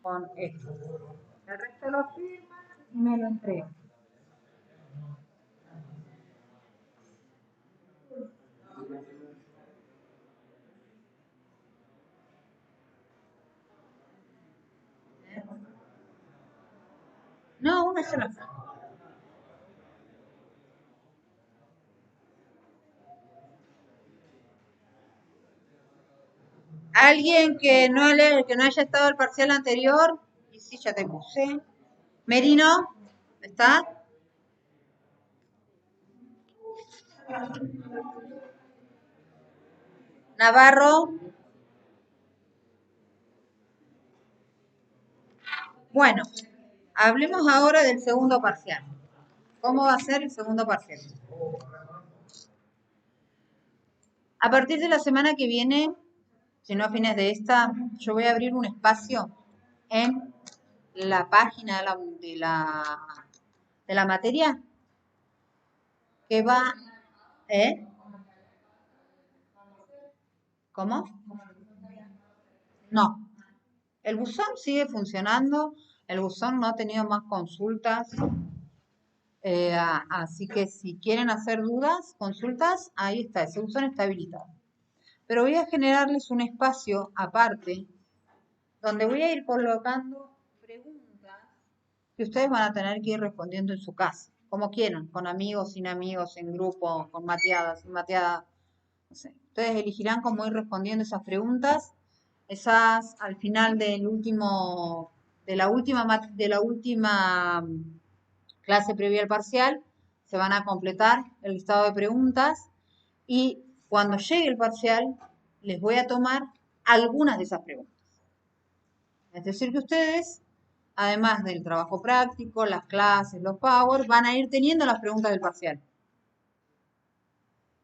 con esto. El resto lo firman y me lo entregan. No, una sola frase. Alguien que no haya estado el parcial anterior, y sí, ya te puse. Merino, ¿está? Navarro. Bueno, hablemos ahora del segundo parcial. ¿Cómo va a ser el segundo parcial? A partir de la semana que viene, si no a fines de esta, yo voy a abrir un espacio en la página de la materia que va, ¿eh? ¿Cómo? No, el buzón sigue funcionando, el buzón no ha tenido más consultas, así que si quieren hacer dudas, consultas, ahí está, ese buzón está habilitado. Pero voy a generarles un espacio aparte donde voy a ir colocando preguntas que ustedes van a tener que ir respondiendo en su casa, como quieran, con amigos, sin amigos, en grupo, con mateada, sin mateada, no sé. Ustedes elegirán cómo ir respondiendo esas preguntas, esas al final de la última clase previa al parcial, se van a completar el listado de preguntas y cuando llegue el parcial les voy a tomar algunas de esas preguntas. Es decir, que ustedes, además del trabajo práctico, las clases, los power, van a ir teniendo las preguntas del parcial.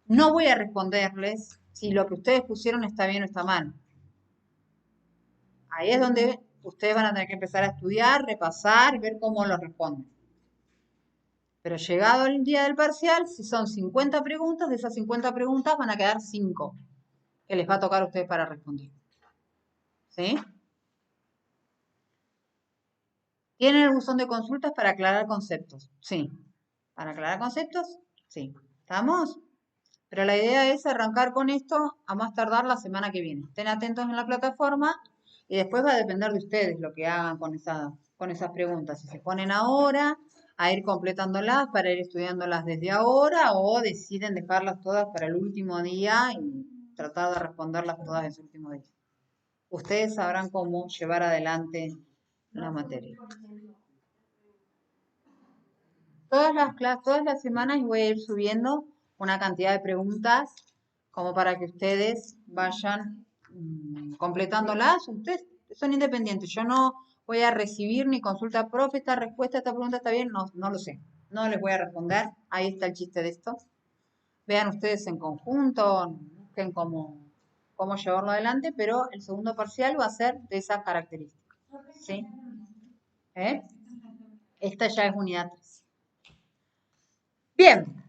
No voy a responderles si lo que ustedes pusieron está bien o está mal. Ahí es donde ustedes van a tener que empezar a estudiar, repasar y ver cómo lo responden. Pero llegado el día del parcial, si son 50 preguntas, de esas 50 preguntas van a quedar 5 que les va a tocar a ustedes para responder. ¿Sí? ¿Tienen el buzón de consultas para aclarar conceptos? Sí. ¿Para aclarar conceptos? Sí. ¿Estamos? Pero la idea es arrancar con esto a más tardar la semana que viene. Estén atentos en la plataforma y después va a depender de ustedes lo que hagan con esas preguntas. Si se ponen ahora a ir completándolas para ir estudiándolas desde ahora o deciden dejarlas todas para el último día y tratar de responderlas todas ese último día. Ustedes sabrán cómo llevar adelante la materia. Todas las semanas voy a ir subiendo una cantidad de preguntas como para que ustedes vayan completándolas. Ustedes son independientes. Yo no voy a recibir ni consulta, profe, esta respuesta, esta pregunta está bien. No, no lo sé. No les voy a responder. Ahí está el chiste de esto. Vean ustedes en conjunto, busquen cómo llevarlo adelante, pero el segundo parcial va a ser de esas características. ¿Sí? ¿Eh? Esta ya es unidad 3. Bien,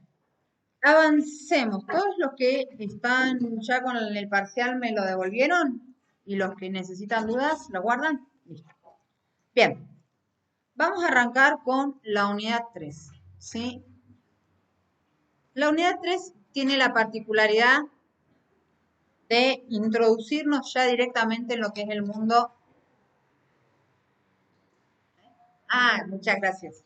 avancemos. Todos los que están ya con el parcial me lo devolvieron y los que necesitan dudas lo guardan. Listo. Bien, vamos a arrancar con la unidad 3. ¿Sí? La unidad 3 tiene la particularidad de introducirnos ya directamente en lo que es el mundo. Ah, muchas gracias.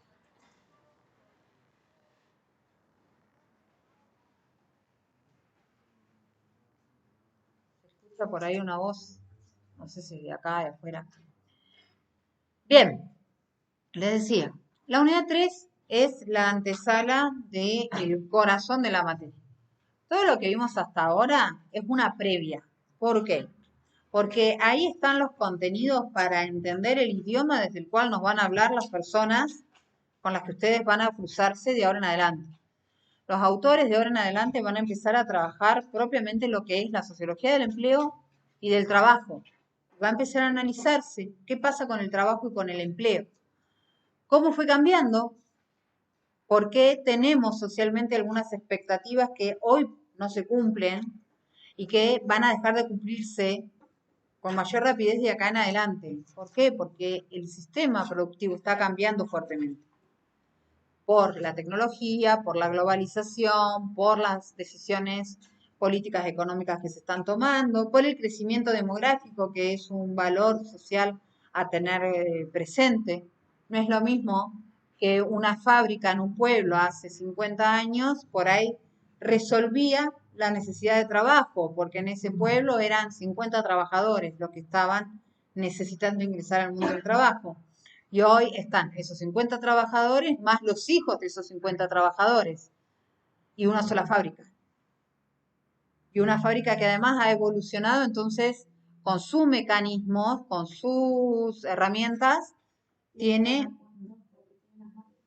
Se escucha por ahí una voz, no sé si de acá, de afuera. Bien, les decía, la unidad 3 es la antesala del corazón de la materia. Todo lo que vimos hasta ahora es una previa. ¿Por qué? Porque ahí están los contenidos para entender el idioma desde el cual nos van a hablar las personas con las que ustedes van a cruzarse de ahora en adelante. Los autores de ahora en adelante van a empezar a trabajar propiamente lo que es la sociología del empleo y del trabajo. Va a empezar a analizarse qué pasa con el trabajo y con el empleo. ¿Cómo fue cambiando? ¿Por qué tenemos socialmente algunas expectativas que hoy no se cumplen y que van a dejar de cumplirse con mayor rapidez de acá en adelante. ¿Por qué? Porque el sistema productivo está cambiando fuertemente por la tecnología, por la globalización, por las decisiones políticas económicas que se están tomando, por el crecimiento demográfico, que es un valor social a tener presente. No es lo mismo que una fábrica en un pueblo hace 50 años, por ahí resolvía la necesidad de trabajo, porque en ese pueblo eran 50 trabajadores los que estaban necesitando ingresar al mundo del trabajo. Y hoy están esos 50 trabajadores más los hijos de esos 50 trabajadores y una sola fábrica. Y una fábrica que además ha evolucionado, entonces, con sus mecanismos, con sus herramientas, tiene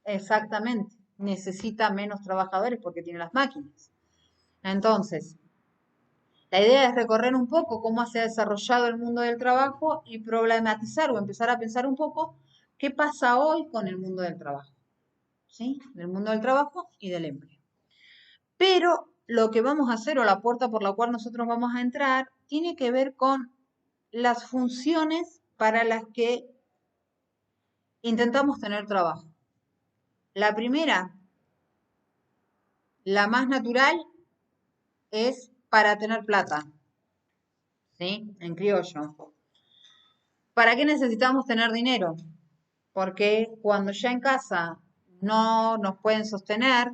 exactamente, necesita menos trabajadores porque tiene las máquinas. Entonces, la idea es recorrer un poco cómo se ha desarrollado el mundo del trabajo y problematizar o empezar a pensar un poco qué pasa hoy con el mundo del trabajo. ¿Sí? Del mundo del trabajo y del empleo. Pero lo que vamos a hacer o la puerta por la cual nosotros vamos a entrar tiene que ver con las funciones para las que intentamos tener trabajo. La primera, la más natural, es para tener plata, ¿sí? En criollo. ¿Para qué necesitamos tener dinero? Porque cuando ya en casa no nos pueden sostener,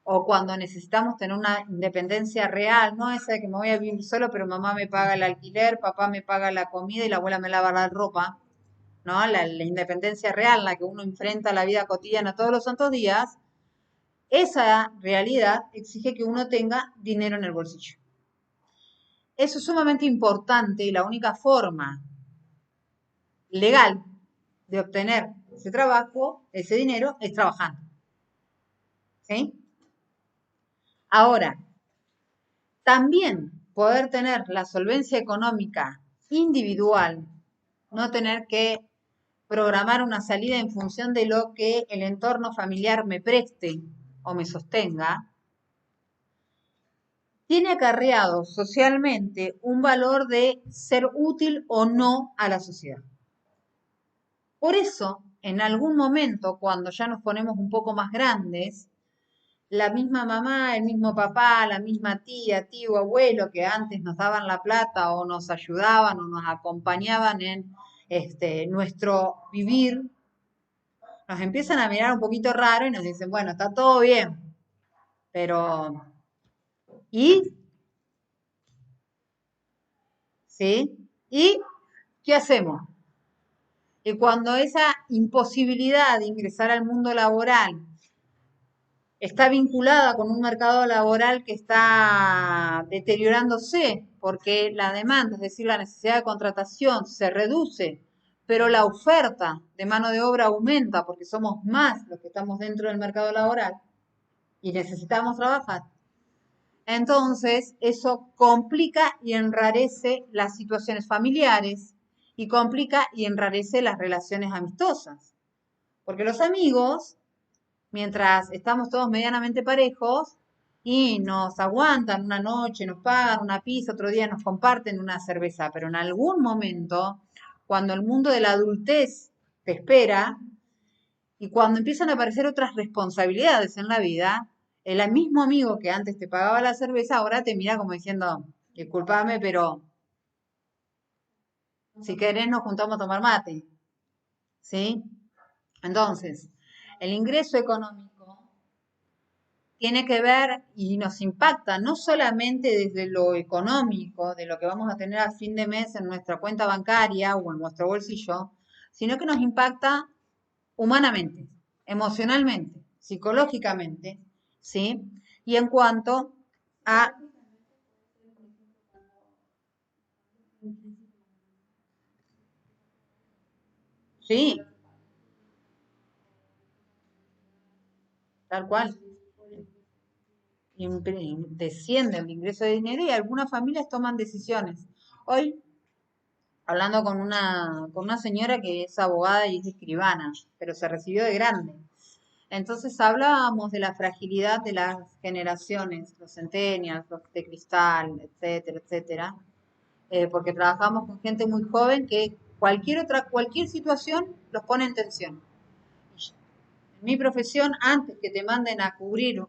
o cuando necesitamos tener una independencia real, no esa de que me voy a vivir solo, pero mamá me paga el alquiler, papá me paga la comida y la abuela me lava la ropa, ¿no? La independencia real, la que uno enfrenta la vida cotidiana todos los santos días, esa realidad exige que uno tenga dinero en el bolsillo. Eso es sumamente importante y la única forma legal de obtener ese trabajo, ese dinero, es trabajando. ¿Sí? Ahora, también poder tener la solvencia económica individual, no tener que programar una salida en función de lo que el entorno familiar me preste o me sostenga, tiene acarreado socialmente un valor de ser útil o no a la sociedad. Por eso, en algún momento, cuando ya nos ponemos un poco más grandes, la misma mamá, el mismo papá, la misma tía, tío, abuelo que antes nos daban la plata o nos ayudaban o nos acompañaban en nuestro vivir, nos empiezan a mirar un poquito raro y nos dicen, bueno, está todo bien, pero ¿y? ¿Sí? ¿Y qué hacemos? Y cuando esa imposibilidad de ingresar al mundo laboral está vinculada con un mercado laboral que está deteriorándose porque la demanda, es decir, la necesidad de contratación se reduce, pero la oferta de mano de obra aumenta porque somos más los que estamos dentro del mercado laboral y necesitamos trabajar. Entonces, eso complica y enrarece las situaciones familiares y complica y enrarece las relaciones amistosas. Porque los amigos mientras estamos todos medianamente parejos y nos aguantan una noche, nos pagan una pizza, otro día nos comparten una cerveza, pero en algún momento, cuando el mundo de la adultez te espera y cuando empiezan a aparecer otras responsabilidades en la vida, el mismo amigo que antes te pagaba la cerveza ahora te mira como diciendo, discúlpame, pero si querés nos juntamos a tomar mate, ¿sí? Entonces, el ingreso económico tiene que ver y nos impacta no solamente desde lo económico, de lo que vamos a tener a fin de mes en nuestra cuenta bancaria o en nuestro bolsillo, sino que nos impacta humanamente, emocionalmente, psicológicamente, ¿sí? Y en cuanto a... Sí, tal cual. Desciende el ingreso de dinero y algunas familias toman decisiones. Hoy hablando con una señora que es abogada y es escribana, pero se recibió de grande. Entonces hablábamos de la fragilidad de las generaciones, los centennials, los de cristal, etcétera, etcétera, porque trabajamos con gente muy joven que cualquier situación los pone en tensión. En mi profesión, antes que te manden a cubrir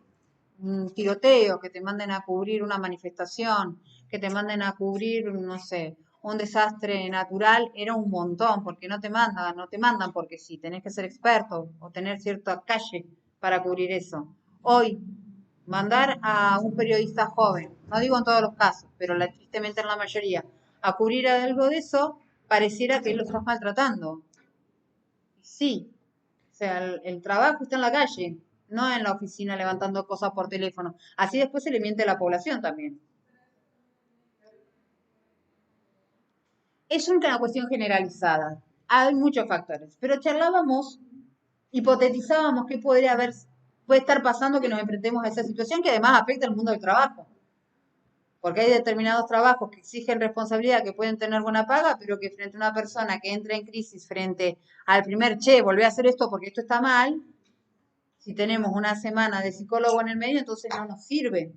un tiroteo, que te manden a cubrir una manifestación, que te manden a cubrir, no sé, un desastre natural, era un montón, porque no te mandan porque sí, tenés que ser experto o tener cierta calle para cubrir eso. Hoy, mandar a un periodista joven, no digo en todos los casos, pero tristemente en la mayoría, a cubrir algo de eso, pareciera que lo estás maltratando. Sí, o sea, el trabajo está en la calle, no en la oficina levantando cosas por teléfono. Así después se le miente a la población también. Es una cuestión generalizada. Hay muchos factores, pero charlábamos, hipotetizábamos qué puede estar pasando que nos enfrentemos a esa situación que además afecta al mundo del trabajo. Porque hay determinados trabajos que exigen responsabilidad, que pueden tener buena paga, pero que frente a una persona que entra en crisis frente al primer, che, volví a hacer esto porque esto está mal, si tenemos una semana de psicólogo en el medio, entonces no nos sirve,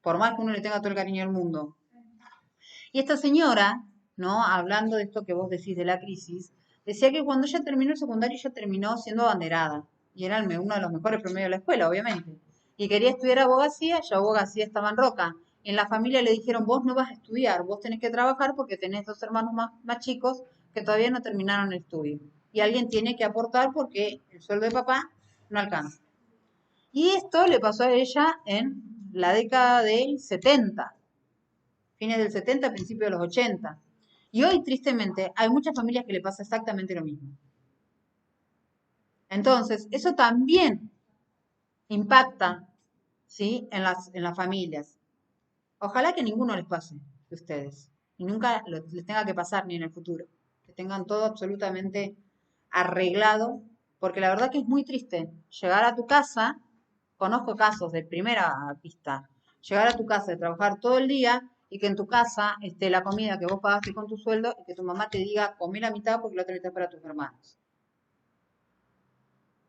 por más que uno le tenga todo el cariño del mundo. Y esta señora, ¿no? Hablando de esto que vos decís de la crisis, decía que cuando ella terminó el secundario, ella terminó siendo abanderada. Y era uno de los mejores promedios de la escuela, obviamente. Y quería estudiar abogacía, ya abogacía estaba en Roca. En la familia le dijeron, vos no vas a estudiar, vos tenés que trabajar porque tenés dos hermanos más chicos que todavía no terminaron el estudio. Y alguien tiene que aportar porque el sueldo de papá no alcanza. Y esto le pasó a ella en la década del 70, fines del 70, principios de los 80. Y hoy, tristemente, hay muchas familias que le pasa exactamente lo mismo. Entonces, eso también impacta, ¿sí? en las familias. Ojalá que ninguno les pase de ustedes. Y nunca les tenga que pasar ni en el futuro. Que tengan todo absolutamente arreglado. Porque la verdad que es muy triste llegar a tu casa. Conozco casos de primera pista. Llegar a tu casa de trabajar todo el día y que en tu casa esté la comida que vos pagaste con tu sueldo y que tu mamá te diga comé la mitad porque la otra mitad es para tus hermanos.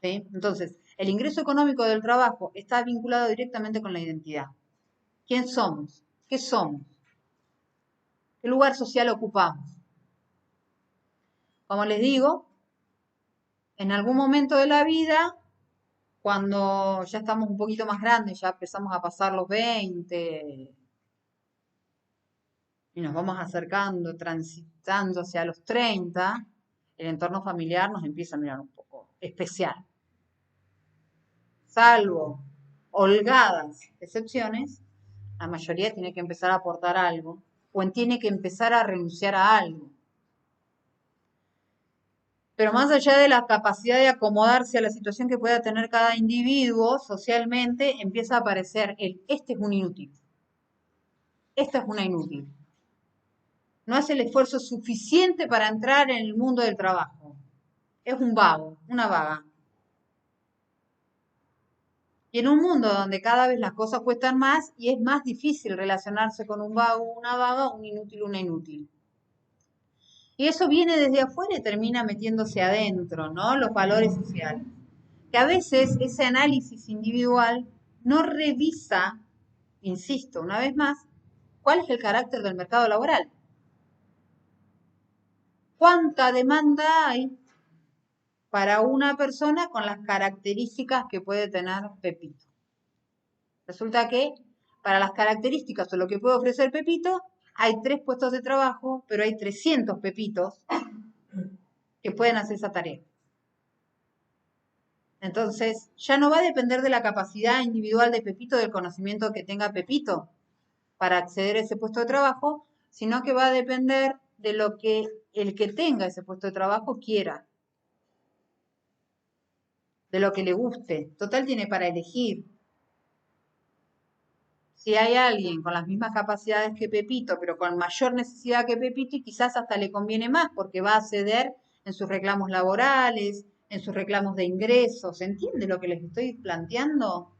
¿Sí? Entonces, el ingreso económico del trabajo está vinculado directamente con la identidad. ¿Quién somos? ¿Qué somos? ¿Qué lugar social ocupamos? Como les digo, en algún momento de la vida, cuando ya estamos un poquito más grandes, ya empezamos a pasar los 20 y nos vamos acercando, transitando hacia los 30, el entorno familiar nos empieza a mirar un poco especial. Salvo holgadas excepciones, la mayoría tiene que empezar a aportar algo o tiene que empezar a renunciar a algo. Pero más allá de la capacidad de acomodarse a la situación que pueda tener cada individuo socialmente, empieza a aparecer este es un inútil, esta es una inútil. No hace el esfuerzo suficiente para entrar en el mundo del trabajo. Es un vago, una vaga. Y en un mundo donde cada vez las cosas cuestan más y es más difícil relacionarse con un vago, una vaga, un inútil, una inútil. Y eso viene desde afuera y termina metiéndose adentro, ¿no? Los valores sociales. Que a veces ese análisis individual no revisa, insisto, una vez más, cuál es el carácter del mercado laboral. ¿Cuánta demanda hay para una persona con las características que puede tener Pepito? Resulta que para las características o lo que puede ofrecer Pepito, hay 3 puestos de trabajo, pero hay 300 Pepitos que pueden hacer esa tarea. Entonces, ya no va a depender de la capacidad individual de Pepito, del conocimiento que tenga Pepito para acceder a ese puesto de trabajo, sino que va a depender de lo que el que tenga ese puesto de trabajo quiera, de lo que le guste. Total tiene para elegir. Si hay alguien con las mismas capacidades que Pepito, pero con mayor necesidad que Pepito, y quizás hasta le conviene más porque va a ceder en sus reclamos laborales, en sus reclamos de ingresos. ¿Se entiende lo que les estoy planteando?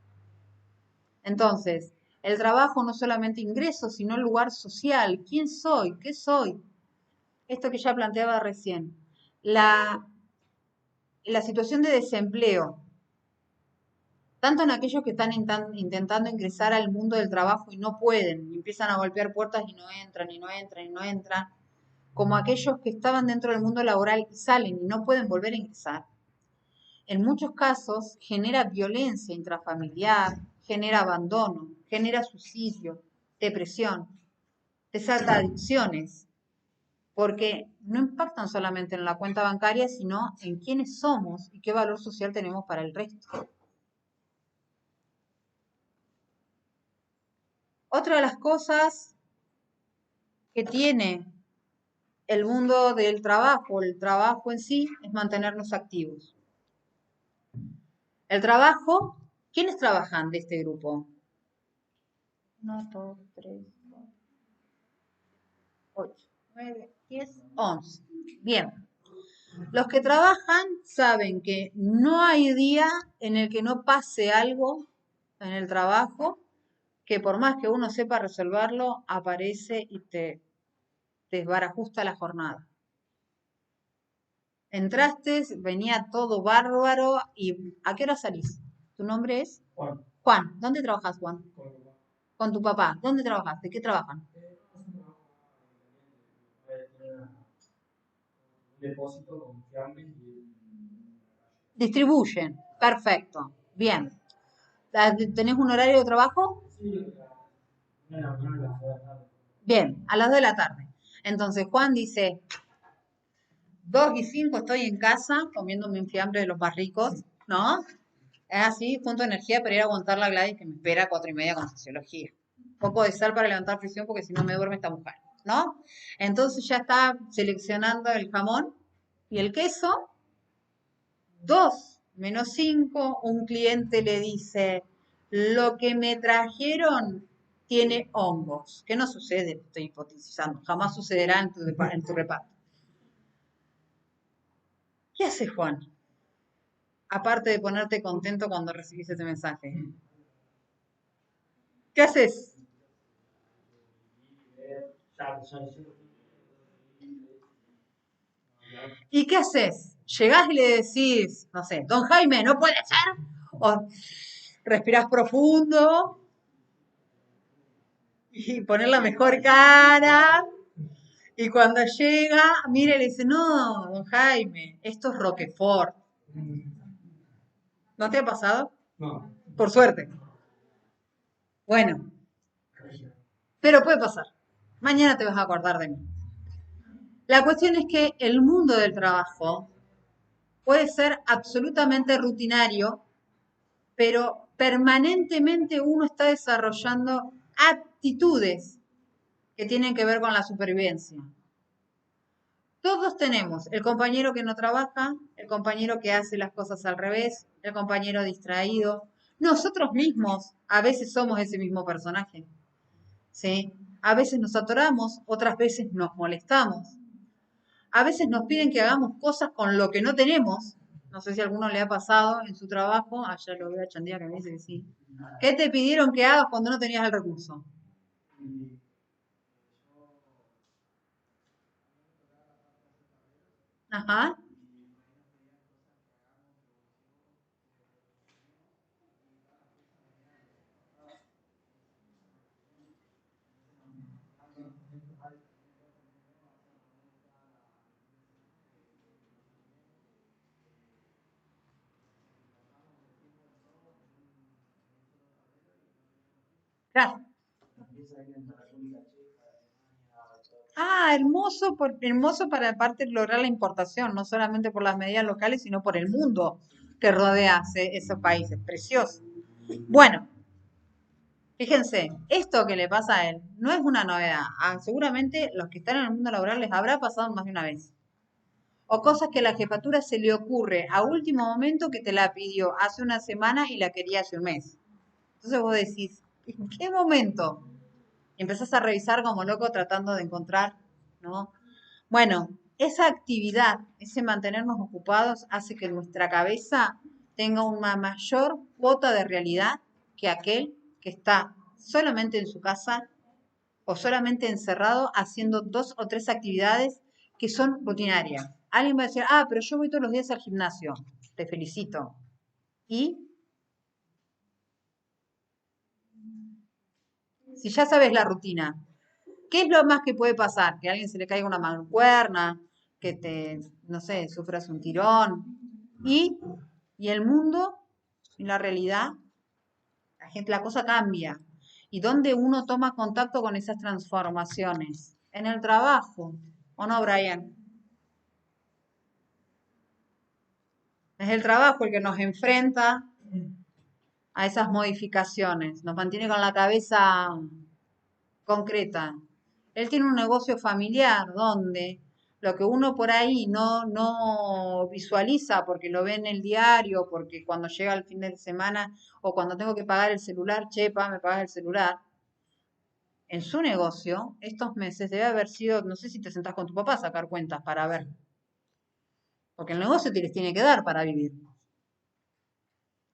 Entonces, el trabajo no solamente ingresos, sino el lugar social. ¿Quién soy? ¿Qué soy? Esto que ya planteaba recién. La situación de desempleo tanto en aquellos que están intentando ingresar al mundo del trabajo y no pueden, y empiezan a golpear puertas y no entran, y no entran, y no entran, como aquellos que estaban dentro del mundo laboral y salen y no pueden volver a ingresar. En muchos casos genera violencia intrafamiliar, genera abandono, genera suicidio, depresión, desata adicciones, porque no impactan solamente en la cuenta bancaria, sino en quiénes somos y qué valor social tenemos para el resto. Otra de las cosas que tiene el mundo del trabajo, el trabajo en sí, es mantenernos activos. El trabajo, ¿quiénes trabajan de este grupo? 1, 2, 3, 4, 8, 9, 10, 11. Bien. Los que trabajan saben que no hay día en el que no pase algo en el trabajo que por más que uno sepa resolverlo, aparece y te desbarajusta la jornada. Entraste, venía todo bárbaro y ¿a qué hora salís? ¿Tu nombre es? Juan, Juan. ¿Dónde trabajas, Juan? con mi papá. Con tu papá. ¿Dónde trabajas? ¿De qué trabajan? Es un trabajo independiente. Tiene un depósito con fiambres y Distribuyen. Perfecto. Bien. ¿Tenés un horario de trabajo? sí, una de la mañana a las 2 de la tarde. Bien, a las 2 de la tarde. Entonces Juan dice, 2:05 estoy en casa comiéndome un fiambre de los más ricos, ¿no? Es así, junto a energía para ir a aguantar la Gladys que me espera a 4:30 con sociología. Un poco de sal para levantar presión porque si no me duerme esta mujer, ¿no? Entonces ya está seleccionando el jamón y el queso. 2:05, un cliente le dice, lo que me trajeron tiene hongos. ¿Qué no sucede? Estoy hipotetizando. Jamás sucederá en tu reparto. ¿Qué hace Juan? Aparte de ponerte contento cuando recibís ese mensaje. ¿Qué haces? ¿Y qué haces? Llegás y le decís, no sé, don Jaime, no puede ser. O respirás profundo y poner la mejor cara. Y cuando llega, mira y le dice, no, don Jaime, esto es Roquefort. ¿No te ha pasado? No, Por suerte. Bueno, pero puede pasar. Mañana te vas a acordar de mí. La cuestión es que el mundo del trabajo puede ser absolutamente rutinario, pero permanentemente uno está desarrollando actitudes que tienen que ver con la supervivencia. Todos tenemos el compañero que no trabaja, el compañero que hace las cosas al revés, el compañero distraído. Nosotros mismos a veces somos ese mismo personaje, ¿sí? A veces nos atoramos, otras veces nos molestamos. A veces nos piden que hagamos cosas con lo que no tenemos. No sé si a alguno le ha pasado en su trabajo. Allá lo veo a Chandía que me dice que sí. ¿Qué te pidieron que hagas cuando no tenías el recurso? Ajá. Claro. Ah, hermoso, hermoso para aparte lograr la importación, no solamente por las medidas locales, sino por el mundo que rodea esos países. Precioso. Bueno, fíjense, esto que le pasa a él no es una novedad. Ah, seguramente los que están en el mundo laboral les habrá pasado más de una vez. O cosas que a la jefatura se le ocurre a último momento que te la pidió hace una semana y la quería hace un mes. Entonces vos decís, ¿en qué momento? Y empezás a revisar como loco tratando de encontrar, ¿no? Bueno, esa actividad, ese mantenernos ocupados, hace que nuestra cabeza tenga una mayor cuota de realidad que aquel que está solamente en su casa o solamente encerrado haciendo 2 o 3 actividades que son rutinarias. Alguien va a decir, ah, pero yo voy todos los días al gimnasio. Te felicito. ¿Y? Si ya sabes la rutina, ¿qué es lo más que puede pasar? Que a alguien se le caiga una mancuerna, que te, no sé, sufras un tirón. Y, y el mundo, y la realidad, la cosa cambia. ¿Y dónde uno toma contacto con esas transformaciones? En el trabajo, ¿o no, Brian? Es el trabajo el que nos enfrenta a esas modificaciones, nos mantiene con la cabeza concreta. Él tiene un negocio familiar donde lo que uno por ahí no visualiza porque lo ve en el diario, porque cuando llega el fin de semana o cuando tengo que pagar el celular, chepa, me pagas el celular. En su negocio, estos meses debe haber sido, no sé si te sentás con tu papá a sacar cuentas para ver, porque el negocio te les tiene que dar para vivir.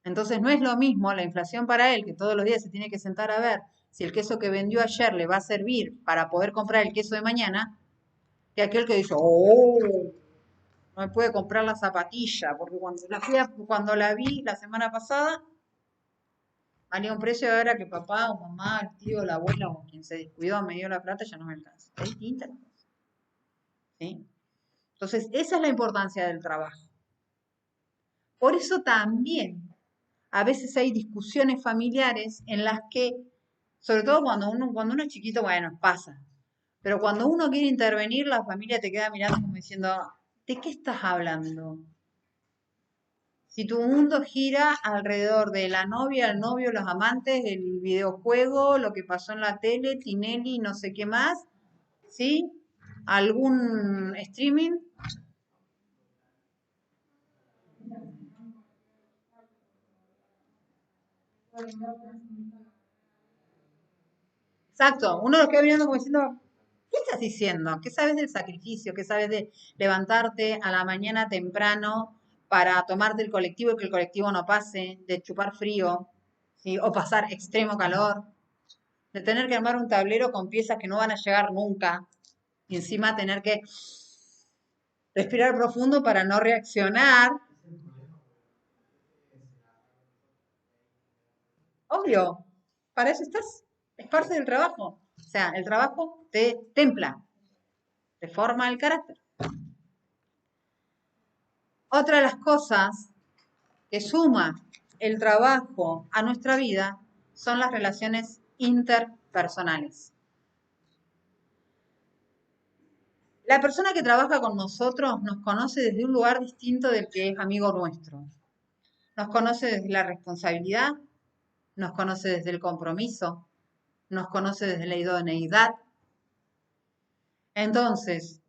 Entonces no es lo mismo la inflación para él, que todos los días se tiene que sentar a ver si el queso que vendió ayer le va a servir para poder comprar el queso de mañana, que aquel que dice, oh, no me puede comprar la zapatilla, porque cuando la vi la semana pasada, valía un precio y ahora que papá o mamá, el tío, la abuela o quien se descuidó me dio la plata, ya no me alcanza. Es distinta la cosa, ¿sí? Entonces, esa es la importancia del trabajo. Por eso también a veces hay discusiones familiares en las que, sobre todo cuando uno es chiquito, bueno, pasa. Pero cuando uno quiere intervenir, la familia te queda mirando como diciendo, ¿de qué estás hablando? Si tu mundo gira alrededor de la novia, el novio, los amantes, el videojuego, lo que pasó en la tele, Tinelli, no sé qué más, ¿sí? ¿Algún streaming? Exacto, uno lo queda mirando como diciendo, ¿qué estás diciendo? ¿Qué sabes del sacrificio? ¿Qué sabes de levantarte a la mañana temprano para tomarte el colectivo y que el colectivo no pase, de chupar frío, ¿sí? O pasar extremo calor, de tener que armar un tablero con piezas que no van a llegar nunca y encima tener que respirar profundo para no reaccionar? Obvio, para eso estás, es parte del trabajo. O sea, el trabajo te templa, te forma el carácter. Otra de las cosas que suma el trabajo a nuestra vida son las relaciones interpersonales. La persona que trabaja con nosotros nos conoce desde un lugar distinto del que es amigo nuestro. Nos conoce desde la responsabilidad, nos conoce desde el compromiso, nos conoce desde la idoneidad. Entonces,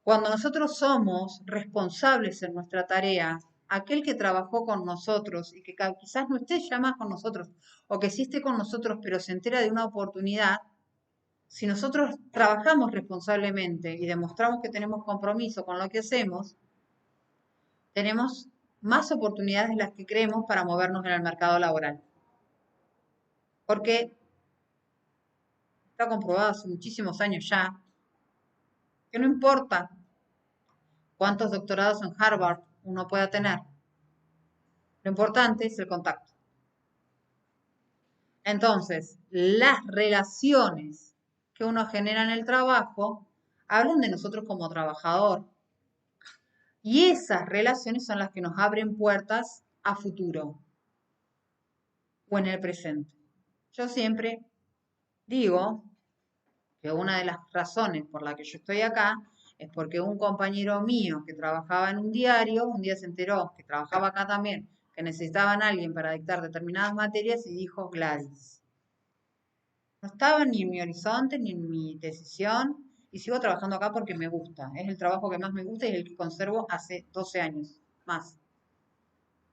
cuando nosotros somos responsables en nuestra tarea, aquel que trabajó con nosotros y que quizás no esté ya más con nosotros, o que sí esté con nosotros, pero se entera de una oportunidad, si nosotros trabajamos responsablemente y demostramos que tenemos compromiso con lo que hacemos, tenemos más oportunidades de las que creemos para movernos en el mercado laboral. Porque está comprobado hace muchísimos años ya que no importa cuántos doctorados en Harvard uno pueda tener, lo importante es el contacto. Entonces, las relaciones que uno genera en el trabajo hablan de nosotros como trabajador. Y esas relaciones son las que nos abren puertas a futuro o en el presente. Yo siempre digo que una de las razones por la que yo estoy acá es porque un compañero mío que trabajaba en un diario, un día se enteró que trabajaba acá también, que necesitaban a alguien para dictar determinadas materias y dijo Gladys. No estaba ni en mi horizonte ni en mi decisión y sigo trabajando acá porque me gusta. Es el trabajo que más me gusta y el que conservo hace 12 años, más,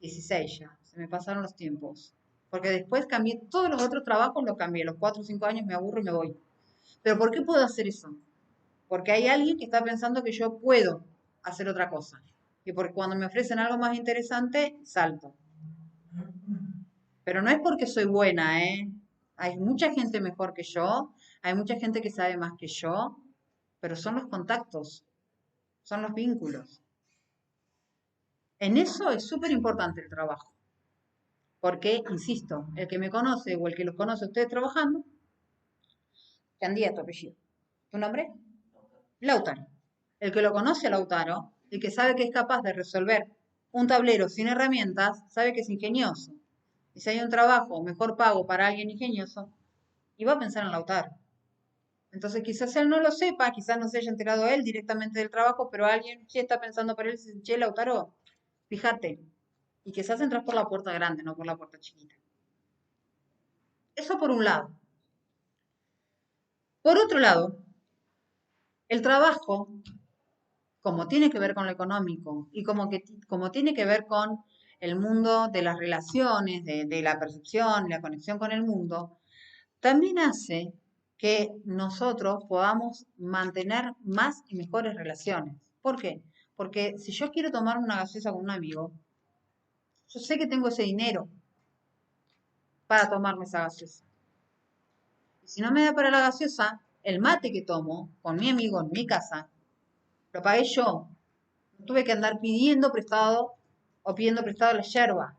16 ya, se me pasaron los tiempos. Porque después cambié todos los otros trabajos, los cambié. Los 4 o 5 años me aburro y me voy. ¿Pero por qué puedo hacer eso? Porque hay alguien que está pensando que yo puedo hacer otra cosa. Y porque cuando me ofrecen algo más interesante, salto. Pero no es porque soy buena, ¿eh? Hay mucha gente mejor que yo, hay mucha gente que sabe más que yo, pero son los contactos, son los vínculos. En eso es súper importante el trabajo. Porque, insisto, el que me conoce o el que los conoce a ustedes trabajando, Candía, tu apellido. ¿Tu nombre? Lautaro. El que lo conoce a Lautaro, el que sabe que es capaz de resolver un tablero sin herramientas, sabe que es ingenioso. Y si hay un trabajo mejor pago para alguien ingenioso, y va a pensar en Lautaro. Entonces quizás él no lo sepa, quizás no se haya enterado él directamente del trabajo, pero alguien que está pensando por él dice, che, Lautaro, fíjate. Y quizás entras por la puerta grande, no por la puerta chiquita. Eso por un lado. Por otro lado, el trabajo, como tiene que ver con lo económico y como tiene que ver con el mundo de las relaciones, de la percepción, la conexión con el mundo, también hace que nosotros podamos mantener más y mejores relaciones. ¿Por qué? Porque si yo quiero tomar una gaseosa con un amigo, yo sé que tengo ese dinero para tomarme esa gaseosa. Y si no me da para la gaseosa, el mate que tomo con mi amigo en mi casa, lo pagué yo. No tuve que andar pidiendo prestado o pidiendo prestado la yerba.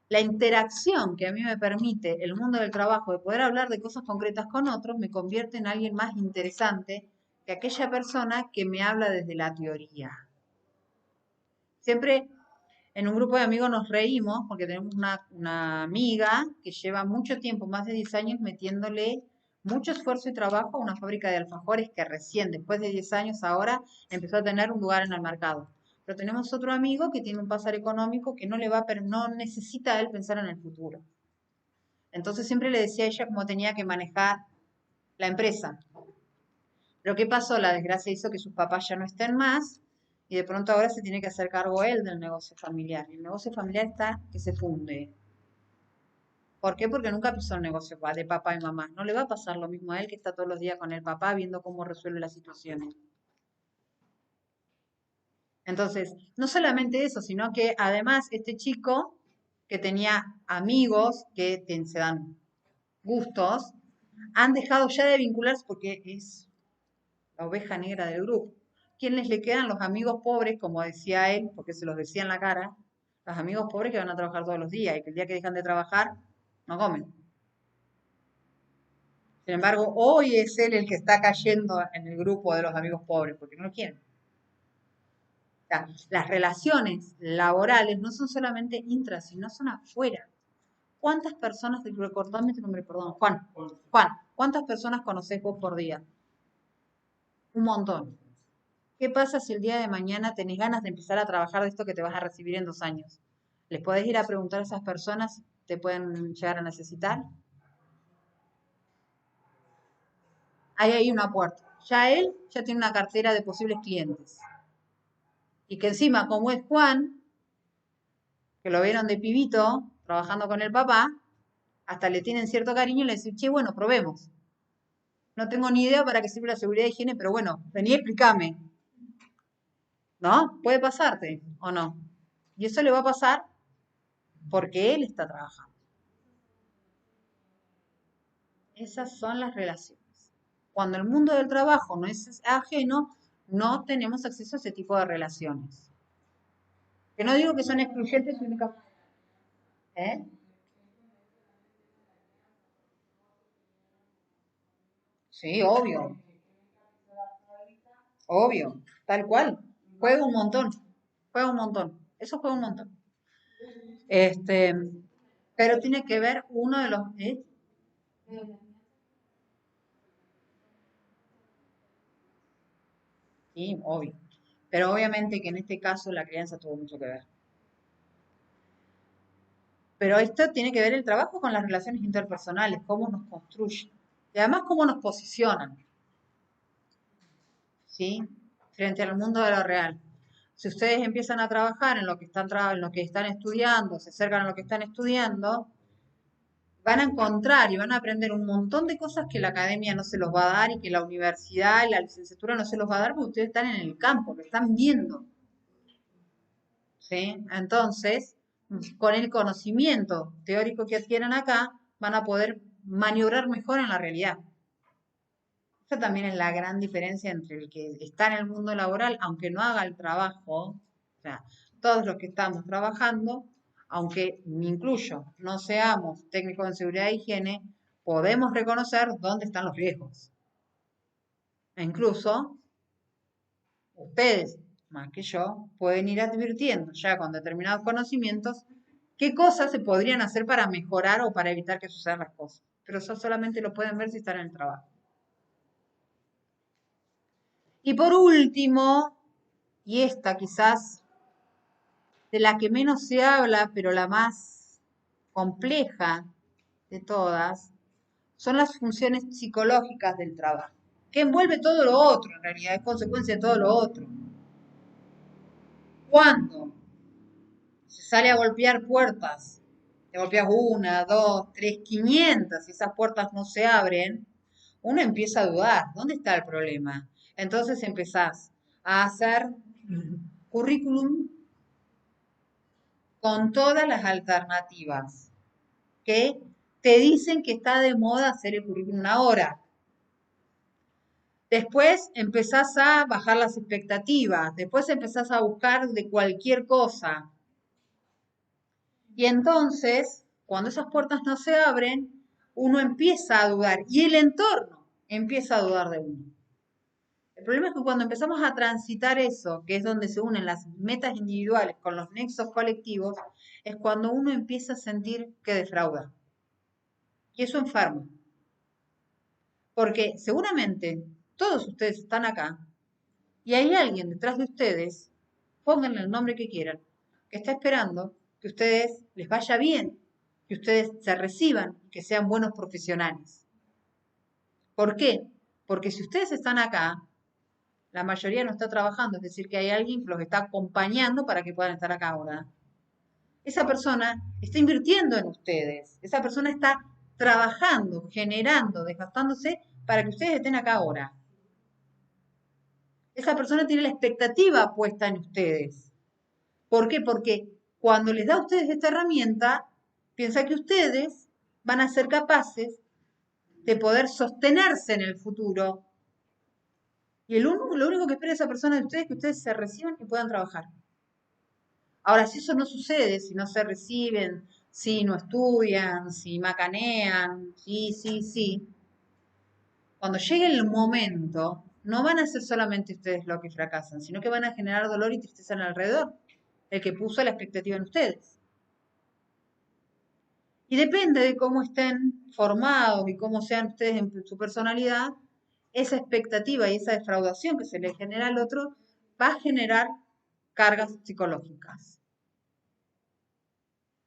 La interacción que a mí me permite el mundo del trabajo de poder hablar de cosas concretas con otros me convierte en alguien más interesante que aquella persona que me habla desde la teoría. Siempre en un grupo de amigos nos reímos porque tenemos una amiga que lleva mucho tiempo, más de 10 años, metiéndole mucho esfuerzo y trabajo a una fábrica de alfajores que recién, después de 10 años ahora, empezó a tener un lugar en el mercado. Pero tenemos otro amigo que tiene un pasar económico que no le va, pero no necesita él pensar en el futuro. Entonces siempre le decía a ella cómo tenía que manejar la empresa. Pero ¿qué pasó? La desgracia hizo que sus papás ya no estén más y de pronto ahora se tiene que hacer cargo él del negocio familiar. Y el negocio familiar está que se funde. ¿Por qué? Porque nunca pisó el negocio de papá y mamá. No le va a pasar lo mismo a él que está todos los días con el papá viendo cómo resuelve las situaciones. Entonces, no solamente eso, sino que además este chico que tenía amigos que se dan gustos, han dejado ya de vincularse porque es la oveja negra del grupo. ¿Quiénes le quedan? Los amigos pobres, como decía él, porque se los decía en la cara, los amigos pobres que van a trabajar todos los días y que el día que dejan de trabajar, no comen. Sin embargo, hoy es él el que está cayendo en el grupo de los amigos pobres, porque no lo quieren. O sea, las relaciones laborales no son solamente intras, sino son afuera. ¿Cuántas personas, recordame tu nombre, perdón, Juan, ¿cuántas personas conocés vos por día? Un montón. ¿Qué pasa si el día de mañana tenés ganas de empezar a trabajar de esto que te vas a recibir en 2 años? ¿Les podés ir a preguntar a esas personas si te pueden llegar a necesitar? Ahí hay una puerta. Ya él ya tiene una cartera de posibles clientes. Y que encima, como es Juan, que lo vieron de pibito, trabajando con el papá, hasta le tienen cierto cariño y le dicen, che, bueno, probemos. No tengo ni idea para qué sirve la seguridad de higiene, pero bueno, vení, explícame. ¿No? Puede pasarte, ¿o no? Y eso le va a pasar porque él está trabajando. Esas son las relaciones. Cuando el mundo del trabajo no es ajeno, no tenemos acceso a ese tipo de relaciones. Que no digo que son excluyentes únicamente. ¿Eh? Sí, obvio, obvio, tal cual. Juega un montón, juega un montón. Eso juega un montón. Este, pero tiene que ver uno de los, ¿eh? Sí, obvio. Pero obviamente que en este caso la crianza tuvo mucho que ver. Pero esto tiene que ver el trabajo con las relaciones interpersonales, cómo nos construyen. Y además cómo nos posicionan, ¿sí? Frente al mundo de lo real. Si ustedes empiezan a trabajar en lo que en lo que están estudiando, se acercan a lo que están estudiando, van a encontrar y van a aprender un montón de cosas que la academia no se los va a dar y que la universidad y la licenciatura no se los va a dar porque ustedes están en el campo, lo están viendo, ¿sí? Entonces, con el conocimiento teórico que adquieran acá, van a poder maniobrar mejor en la realidad. Esta también es la gran diferencia entre el que está en el mundo laboral, aunque no haga el trabajo, o sea, todos los que estamos trabajando, aunque me incluyo, no seamos técnicos en seguridad e higiene, podemos reconocer dónde están los riesgos. E incluso ustedes, más que yo, pueden ir advirtiendo ya con determinados conocimientos qué cosas se podrían hacer para mejorar o para evitar que sucedan las cosas. Pero eso solamente lo pueden ver si están en el trabajo. Y por último, y esta quizás de la que menos se habla, pero la más compleja de todas, son las funciones psicológicas del trabajo, que envuelve todo lo otro, en realidad, es consecuencia de todo lo otro. Cuando se sale a golpear puertas, te golpeas una, dos, tres, 500, y esas puertas no se abren, uno empieza a dudar, ¿dónde está el problema? Entonces empezás a hacer currículum con todas las alternativas que te dicen que está de moda hacer el currículum ahora. Después empezás a bajar las expectativas, después empezás a buscar de cualquier cosa. Y entonces, cuando esas puertas no se abren, uno empieza a dudar y el entorno empieza a dudar de uno. El problema es que cuando empezamos a transitar eso, que es donde se unen las metas individuales con los nexos colectivos, es cuando uno empieza a sentir que defrauda. Y eso enferma. Porque seguramente todos ustedes están acá y hay alguien detrás de ustedes, pónganle el nombre que quieran, que está esperando que a ustedes les vaya bien, que ustedes se reciban, que sean buenos profesionales. ¿Por qué? Porque si ustedes están acá, la mayoría no está trabajando, es decir, que hay alguien que los está acompañando para que puedan estar acá ahora. Esa persona está invirtiendo en ustedes, esa persona está trabajando, generando, desgastándose para que ustedes estén acá ahora. Esa persona tiene la expectativa puesta en ustedes. ¿Por qué? Porque cuando les da a ustedes esta herramienta, piensa que ustedes van a ser capaces de poder sostenerse en el futuro. Y lo único que espera esa persona de ustedes es que ustedes se reciban y puedan trabajar. Ahora, si eso no sucede, si no se reciben, si no estudian, si macanean, sí, cuando llegue el momento, no van a ser solamente ustedes los que fracasan, sino que van a generar dolor y tristeza en el alrededor, el que puso la expectativa en ustedes. Y depende de cómo estén formados y cómo sean ustedes en su personalidad, esa expectativa y esa defraudación que se le genera al otro va a generar cargas psicológicas.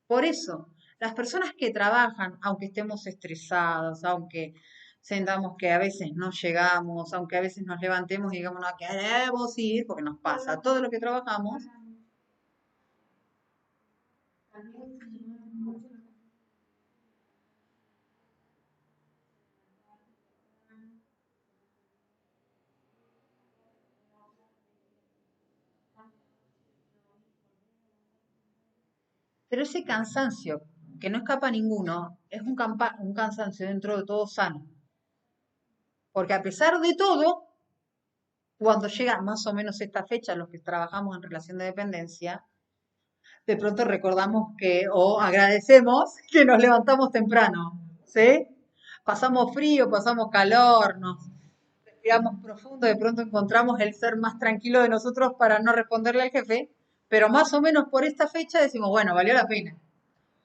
Por eso, las personas que trabajan, aunque estemos estresados, aunque sentamos que a veces no llegamos, aunque a veces nos levantemos y digamos, no queremos ir, porque nos pasa todo lo que trabajamos, pero ese cansancio, que no escapa a ninguno, es un cansancio dentro de todo sano. Porque a pesar de todo, cuando llega más o menos esta fecha, los que trabajamos en relación de dependencia, de pronto recordamos que, o agradecemos que nos levantamos temprano, ¿sí? Pasamos frío, pasamos calor, nos respiramos profundo, de pronto encontramos el ser más tranquilo de nosotros para no responderle al jefe, pero más o menos por esta fecha decimos, bueno, valió la pena.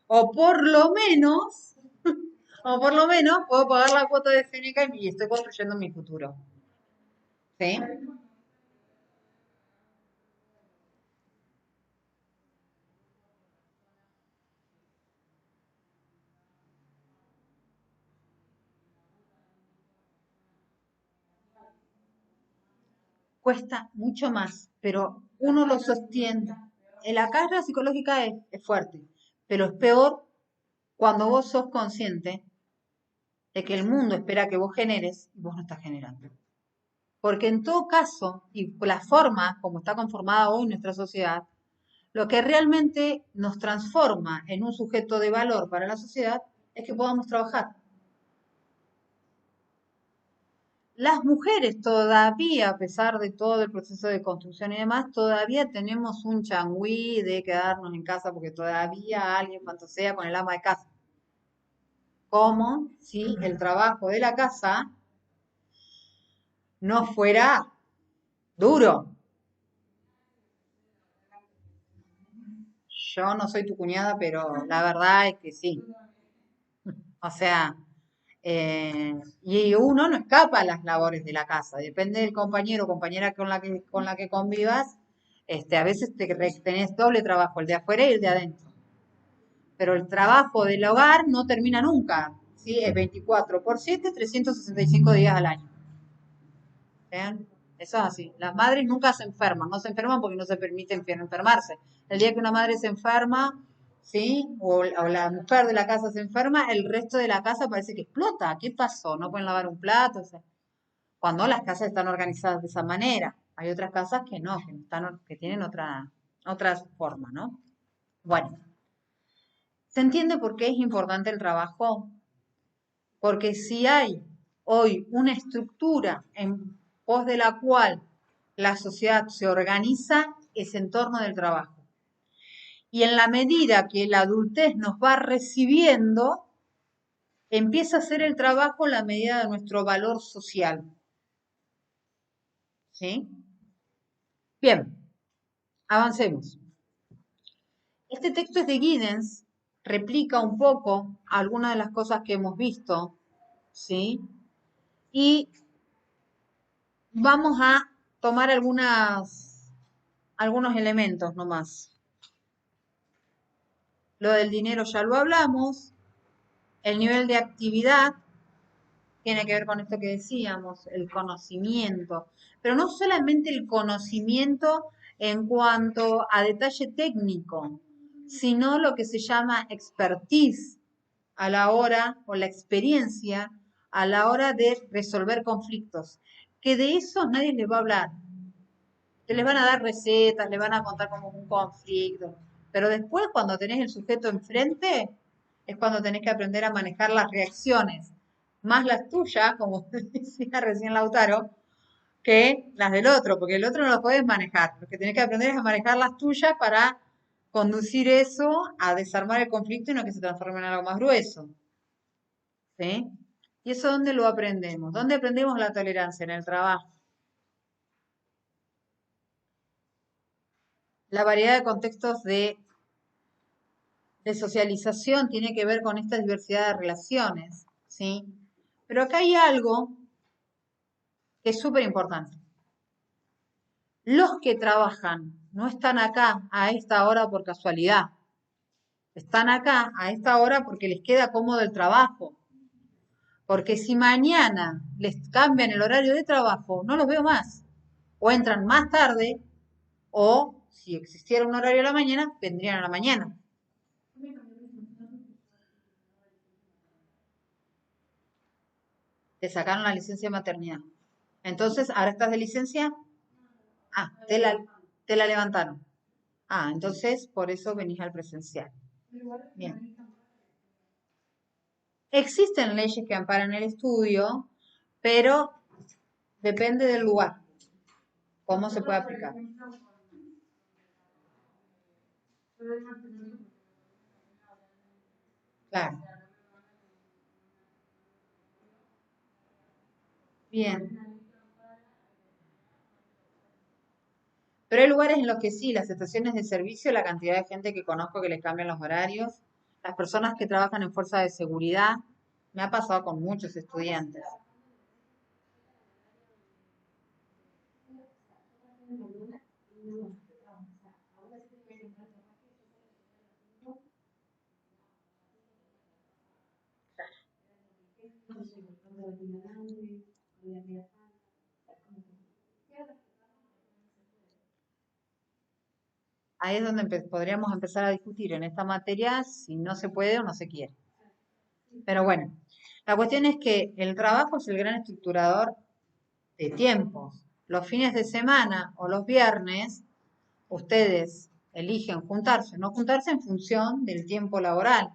O por lo menos, o por lo menos puedo pagar la cuota de Seneca y estoy construyendo mi futuro. ¿Sí? Cuesta mucho más, pero uno lo sostiene. La carga psicológica es fuerte, pero es peor cuando vos sos consciente de que el mundo espera que vos generes y vos no estás generando. Porque en todo caso, y la forma como está conformada hoy nuestra sociedad, lo que realmente nos transforma en un sujeto de valor para la sociedad es que podamos trabajar. Las mujeres todavía, a pesar de todo el proceso de construcción y demás, todavía tenemos un changüí de quedarnos en casa porque todavía alguien fantasea con el ama de casa. como si el trabajo de la casa no fuera duro. Yo no soy tu cuñada, pero la verdad es que sí. O sea, y uno no escapa a las labores de la casa. Depende del compañero o compañera con la que convivas. A veces tenés doble trabajo, el de afuera y el de adentro. Pero el trabajo del hogar no termina nunca. ¿Sí? Es 24/7, 365 días al año. ¿Vean? Eso es así. Las madres nunca se enferman, no se enferman porque no se permite enfermarse. El día que una madre se enferma, ¿sí? O la mujer de la casa se enferma, el resto de la casa parece que explota. ¿Qué pasó? No pueden lavar un plato. O sea, cuando las casas están organizadas de esa manera. Hay otras casas que no, que tienen otra forma, ¿no? Bueno, ¿se entiende por qué es importante el trabajo? Porque si hay hoy una estructura en pos de la cual la sociedad se organiza, es en torno del trabajo. Y en la medida que la adultez nos va recibiendo, empieza a ser el trabajo la medida de nuestro valor social. ¿Sí? Bien, avancemos. Este texto es de Giddens, replica un poco algunas de las cosas que hemos visto, ¿sí? Y vamos a tomar algunos elementos nomás. Lo del dinero ya lo hablamos. El nivel de actividad tiene que ver con esto que decíamos, el conocimiento. Pero no solamente el conocimiento en cuanto a detalle técnico, sino lo que se llama expertise a la hora, o la experiencia a la hora de resolver conflictos. Que de eso nadie les va a hablar. Que les van a dar recetas, les van a contar como un conflicto. Pero después, cuando tenés el sujeto enfrente, es cuando tenés que aprender a manejar las reacciones, más las tuyas, como decía recién Lautaro, que las del otro, porque el otro no lo puedes manejar. Lo que tenés que aprender es a manejar las tuyas para conducir eso a desarmar el conflicto y no que se transforme en algo más grueso. ¿Sí? ¿Y eso dónde lo aprendemos? ¿Dónde aprendemos la tolerancia? En el trabajo. La variedad de contextos de socialización tiene que ver con esta diversidad de relaciones, ¿sí? Pero acá hay algo que es súper importante. Los que trabajan no están acá a esta hora por casualidad. Están acá a esta hora porque les queda cómodo el trabajo. Porque si mañana les cambian el horario de trabajo, no los veo más. O entran más tarde, o si existiera un horario a la mañana, vendrían a la mañana. Te sacaron la licencia de maternidad. Entonces, ¿ahora estás de licencia? Ah, te la levantaron. Ah, entonces por eso venís al presencial. Bien. Existen leyes que amparan el estudio, pero depende del lugar, cómo se puede aplicar. Claro. Bien. Pero hay lugares en los que sí, las estaciones de servicio, la cantidad de gente que conozco que les cambian los horarios, las personas que trabajan en fuerza de seguridad, me ha pasado con muchos estudiantes. Ahí es donde podríamos empezar a discutir en esta materia si no se puede o no se quiere. Pero bueno, la cuestión es que el trabajo es el gran estructurador de tiempos. Los fines de semana o los viernes, ustedes eligen juntarse o no juntarse en función del tiempo laboral.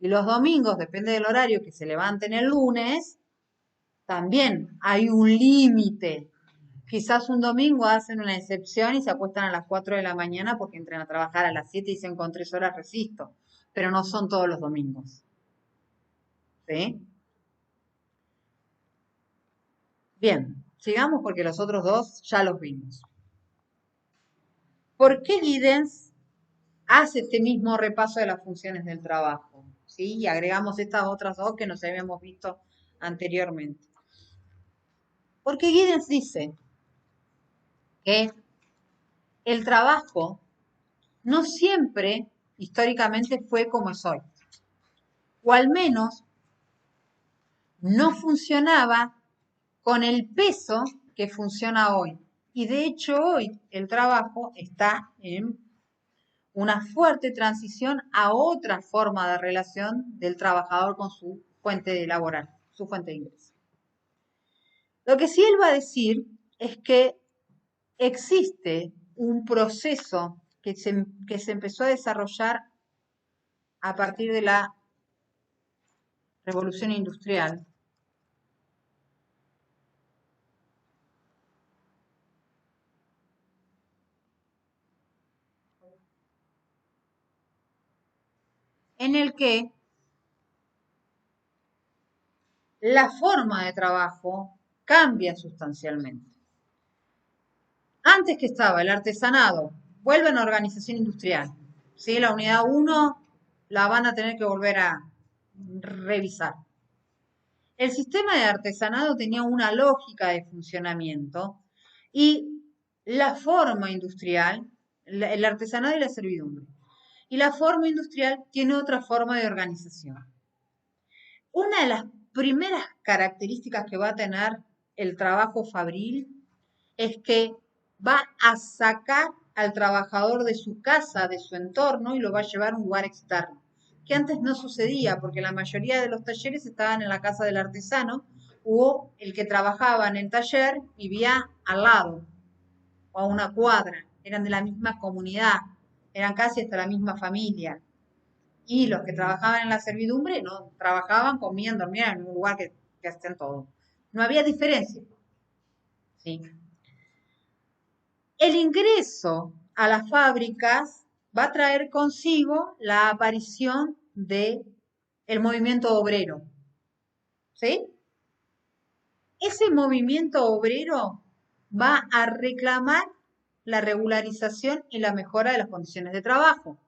Y los domingos, depende del horario que se levanten el lunes, también hay un límite. Quizás un domingo hacen una excepción y se acuestan a las 4 de la mañana porque entran a trabajar a las 7 y dicen con 3 horas resisto, pero no son todos los domingos. ¿Sí? Bien, sigamos porque los otros dos ya los vimos. ¿Por qué Giddens hace este mismo repaso de las funciones del trabajo? ¿Sí? Y agregamos estas otras dos que nos habíamos visto anteriormente. Porque Giddens dice que el trabajo no siempre históricamente fue como es hoy, o al menos no funcionaba con el peso que funciona hoy. Y de hecho hoy el trabajo está en una fuerte transición a otra forma de relación del trabajador con su fuente laboral, su fuente de ingreso. Lo que sí él va a decir es que existe un proceso que se empezó a desarrollar a partir de la revolución industrial, en el que la forma de trabajo cambia sustancialmente. Antes que estaba el artesanado, vuelve a una organización industrial. ¿Sí? La unidad 1 la van a tener que volver a revisar. El sistema de artesanado tenía una lógica de funcionamiento y la forma industrial, el artesanado y la servidumbre. Y la forma industrial tiene otra forma de organización. Una de las primeras características que va a tener el trabajo fabril es que va a sacar al trabajador de su casa, de su entorno, y lo va a llevar a un lugar externo, que antes no sucedía, porque la mayoría de los talleres estaban en la casa del artesano, o el que trabajaba en el taller vivía al lado, o a una cuadra, eran de la misma comunidad, eran casi hasta la misma familia. Y los que trabajaban en la servidumbre, no, trabajaban, comían, dormían en un lugar que hacían todo. No había diferencia. ¿Sí? El ingreso a las fábricas va a traer consigo la aparición de el movimiento obrero. ¿Sí? Ese movimiento obrero va a reclamar la regularización y la mejora de las condiciones de trabajo.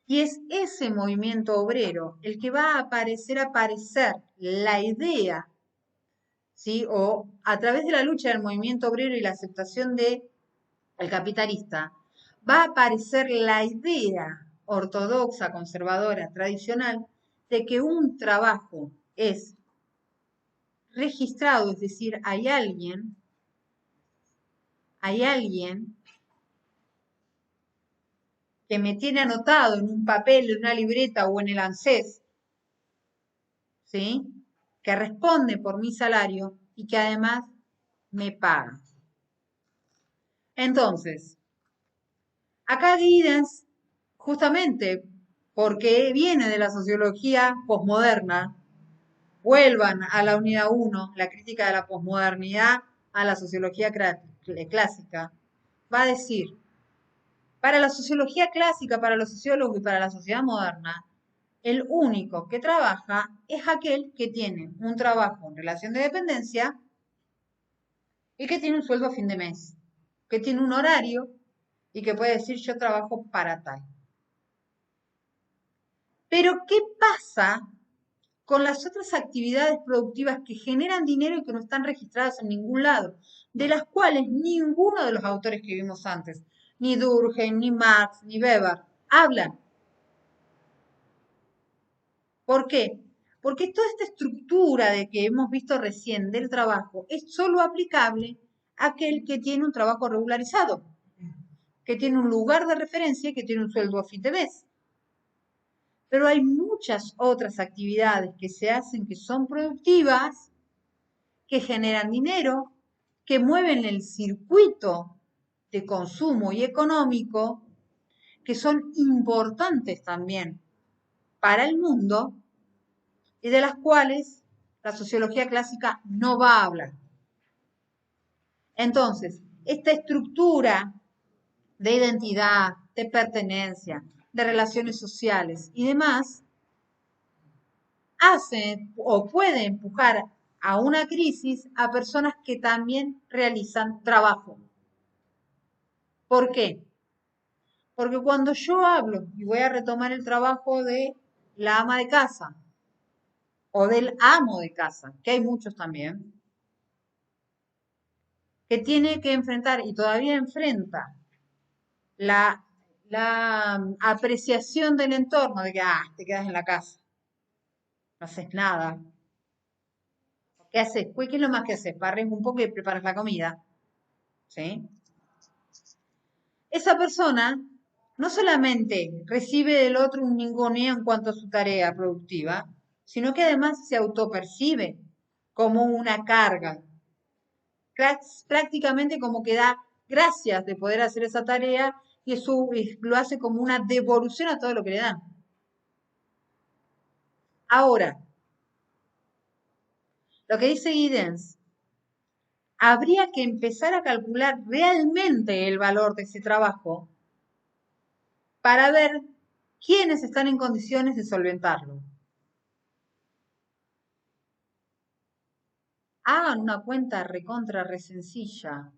Y es ese movimiento obrero el que va a aparecer la idea, ¿sí? O a través de la lucha del movimiento obrero y la aceptación del capitalista, va a aparecer la idea ortodoxa, conservadora, tradicional, de que un trabajo es registrado, es decir, hay alguien que me tiene anotado en un papel, en una libreta o en el ANSES, ¿sí? Que responde por mi salario y que además me paga. Entonces, acá Giddens, justamente porque viene de la sociología posmoderna, vuelvan a la unidad 1, la crítica de la posmodernidad a la sociología clásica, va a decir, para la sociología clásica, para los sociólogos y para la sociedad moderna, el único que trabaja es aquel que tiene un trabajo en relación de dependencia y que tiene un sueldo a fin de mes, que tiene un horario y que puede decir yo trabajo para tal. Pero ¿qué pasa con las otras actividades productivas que generan dinero y que no están registradas en ningún lado, de las cuales ninguno de los autores que vimos antes, ni Durkheim, ni Marx, ni Weber, hablan? ¿Por qué? Porque toda esta estructura de que hemos visto recién del trabajo es solo aplicable a aquel que tiene un trabajo regularizado, que tiene un lugar de referencia y que tiene un sueldo a fin de mes. Pero hay muchas otras actividades que se hacen que son productivas, que generan dinero, que mueven el circuito de consumo y económico, que son importantes también para el mundo y de las cuales la sociología clásica no va a hablar. Entonces, esta estructura de identidad, de pertenencia, de relaciones sociales y demás, hace o puede empujar a una crisis a personas que también realizan trabajo. ¿Por qué? Porque cuando yo hablo, y voy a retomar el trabajo de la ama de casa o del amo de casa, que hay muchos también, que tiene que enfrentar y todavía enfrenta la apreciación del entorno, de que te quedas en la casa, no haces nada. ¿Qué haces? Pues, ¿qué es lo más que haces? Barres un poco y preparas la comida. ¿Sí? Esa persona no solamente recibe del otro un ninguneo en cuanto a su tarea productiva, sino que además se autopercibe como una carga. Prácticamente como que da gracias de poder hacer esa tarea y eso lo hace como una devolución a todo lo que le dan. Ahora, lo que dice Giddens, habría que empezar a calcular realmente el valor de ese trabajo para ver quiénes están en condiciones de solventarlo. Hagan una cuenta recontra re sencilla.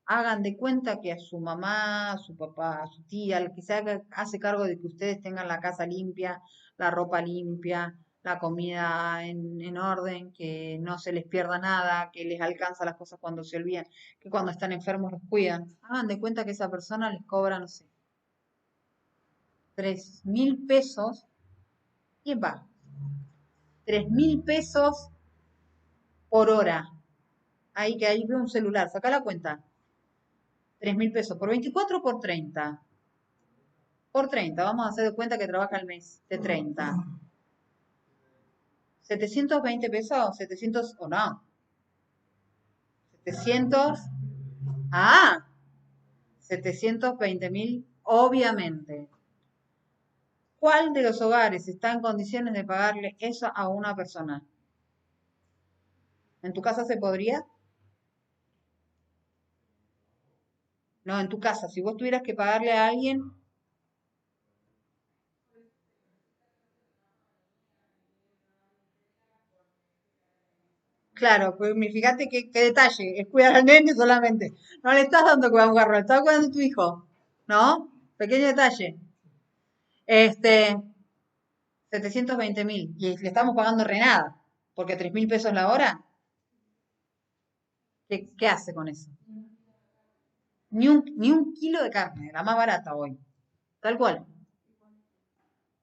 Hagan de cuenta que a su mamá, a su papá, a su tía, al que se hace cargo de que ustedes tengan la casa limpia, la ropa limpia, la comida en orden, que no se les pierda nada, que les alcanza las cosas cuando se olvidan, que cuando están enfermos los cuidan. Hagan de cuenta que esa persona les cobra, no sé, 3.000 pesos. ¿Quién va? 3.000 pesos por hora. Ahí que ahí veo un celular, saca la cuenta. 3.000 pesos por 24 por 30. Por 30, vamos a hacer de cuenta que trabaja el mes de 30. 720 pesos, 700 o no. 700, 720.000, obviamente. ¿Cuál de los hogares está en condiciones de pagarle eso a una persona? ¿En tu casa se podría? No, en tu casa. Si vos tuvieras que pagarle a alguien, claro, pues fíjate qué detalle, es cuidar al nene solamente. No le estás dando cuidado a un garro, le estás cuidando a tu hijo, ¿no? Pequeño detalle. 720.000 y le estamos pagando re nada, porque 3.000 pesos la hora, ¿qué hace con eso? Ni un kilo de carne, la más barata hoy, tal cual.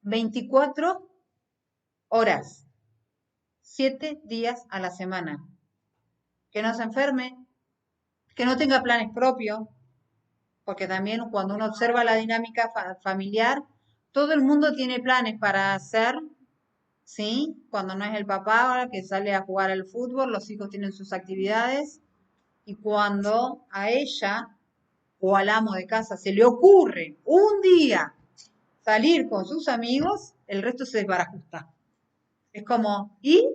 24 horas, 7 días a la semana. Que no se enferme, que no tenga planes propios, porque también cuando uno observa la dinámica familiar, todo el mundo tiene planes para hacer, ¿sí? Cuando no es el papá que sale a jugar al fútbol, los hijos tienen sus actividades, y cuando a ella o al amo de casa se le ocurre un día salir con sus amigos, el resto se desbarajusta. Es como, ¿y?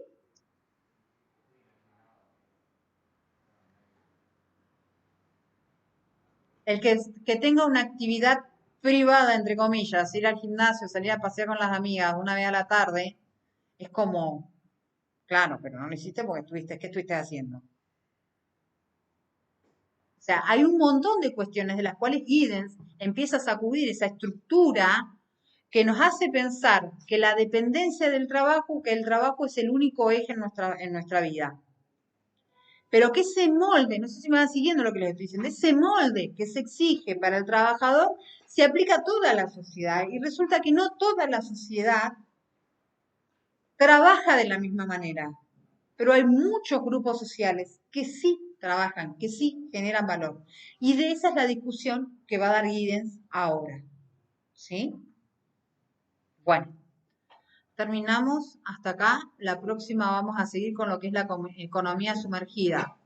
El que tenga una actividad privada, entre comillas, ir al gimnasio, salir a pasear con las amigas una vez a la tarde, es como, claro, pero no lo hiciste porque ¿qué estuviste haciendo? O sea, hay un montón de cuestiones de las cuales Giddens empieza a sacudir esa estructura que nos hace pensar que la dependencia del trabajo, que el trabajo es el único eje en nuestra vida. Pero que ese molde, no sé si me van siguiendo lo que les estoy diciendo, ese molde que se exige para el trabajador se aplica a toda la sociedad y resulta que no toda la sociedad trabaja de la misma manera, pero hay muchos grupos sociales que sí trabajan, que sí generan valor. Y de esa es la discusión que va a dar Giddens ahora. ¿Sí? Bueno, terminamos hasta acá. La próxima vamos a seguir con lo que es la economía sumergida.